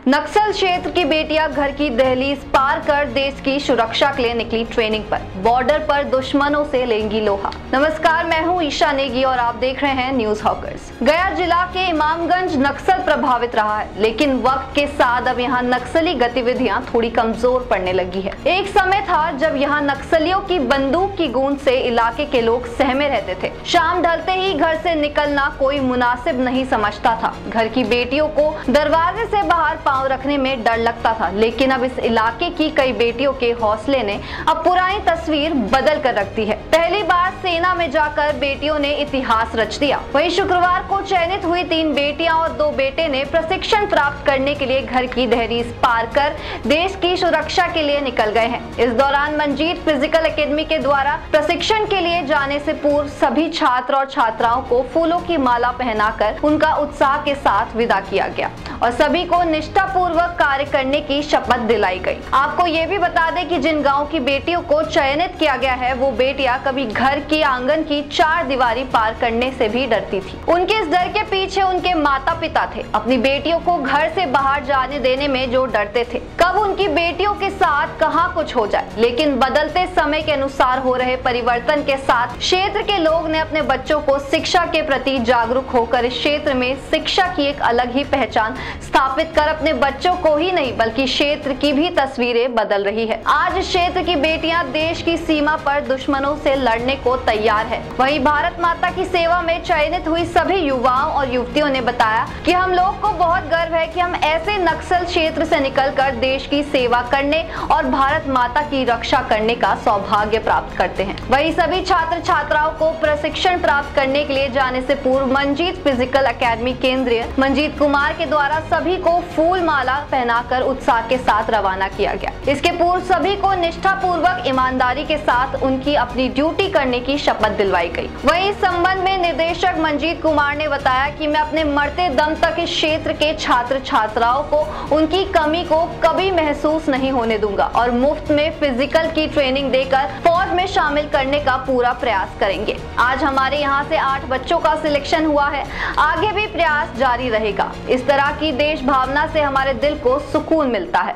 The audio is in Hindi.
नक्सल क्षेत्र की बेटियां घर की दहलीज पार कर देश की सुरक्षा के लिए निकली ट्रेनिंग पर। बॉर्डर पर दुश्मनों से लेंगी लोहा। नमस्कार, मैं हूं ईशा नेगी और आप देख रहे हैं न्यूज हॉकर्स। गया जिला के इमामगंज नक्सल प्रभावित रहा है, लेकिन वक्त के साथ अब यहां नक्सली गतिविधियां थोड़ी कमजोर पड़ने लगी है। एक समय था जब यहां नक्सलियों की बंदूक की गूंज से इलाके के लोग सहमे रहते थे। शाम ढलते ही घर से निकलना कोई मुनासिब नहीं समझता था। घर की बेटियों को दरवाजे से बाहर पांव रखने में डर लगता था, लेकिन अब इस इलाके की कई बेटियों के हौसले ने अब पुरानी तस्वीर बदल कर रख दी है। पहली बार सेना में जाकर बेटियों ने इतिहास रच दिया। वहीं शुक्रवार को चयनित हुई 3 बेटियां और 2 बेटे ने प्रशिक्षण प्राप्त करने के लिए घर की दहलीज पार कर देश की सुरक्षा के लिए निकल गए हैं। इस दौरान मंजीत फिजिकल एकेडमी के द्वारा प्रशिक्षण के लिए जाने से पूर्व सभी छात्र और छात्राओं को फूलों की माला पहनाकर उनका उत्साह के साथ विदा किया गया और सभी को निष्ठापूर्वक कार्य करने की शपथ दिलाई गई। आपको ये भी बता दें कि जिन गांव की बेटियों को चयनित किया गया है, वो बेटियां कभी घर की आंगन की 4 दीवारी पार करने से भी डरती थी। उनके इस डर के पीछे उनके माता पिता थे। अपनी बेटियों को घर से बाहर जाने देने में जो डरते थे, कब उनकी बेटियों के साथ कहां कुछ हो जाए। लेकिन बदलते समय के अनुसार हो रहे परिवर्तन के साथ क्षेत्र के लोग ने अपने बच्चों को शिक्षा के प्रति जागरूक होकर इस क्षेत्र में शिक्षा की एक अलग ही पहचान स्थापित कर अपने बच्चों को ही नहीं बल्कि क्षेत्र की भी तस्वीरें बदल रही है। आज इस क्षेत्र की बेटियां देश की सीमा पर दुश्मनों से लड़ने को तैयार है। वहीं भारत माता की सेवा में चयनित हुई सभी युवाओं और युवतियों ने बताया कि हम लोग को बहुत गर्व है कि हम ऐसे नक्सल क्षेत्र से निकलकर देश की सेवा करने और भारत माता की रक्षा करने का सौभाग्य प्राप्त करते हैं। वहीं सभी छात्र छात्राओं को प्रशिक्षण प्राप्त करने के लिए जाने से पूर्व मंजीत फिजिकल एकेडमी केंद्रीय मंजीत कुमार के द्वारा सभी को फूल माला पहनाकर उत्साह के साथ रवाना किया गया। इसके पूर्व सभी को निष्ठापूर्वक ईमानदारी के साथ उनकी अपनी ड्यूटी करने की शपथ दिलवाई गई। वहीं इस संबंध में निदेशक मंजीत कुमार ने बताया कि मैं अपने मरते दम तक इस क्षेत्र के छात्र छात्राओं को उनकी कमी को कभी महसूस नहीं होने दूंगा और मुफ्त में फिजिकल की ट्रेनिंग देकर फौज में शामिल करने का पूरा प्रयास करेंगे। आज हमारे यहाँ से 8 बच्चों का सिलेक्शन हुआ है, आगे भी प्रयास जारी रहेगा। इस तरह की देश भावना से हमारे दिल को सुकून मिलता है।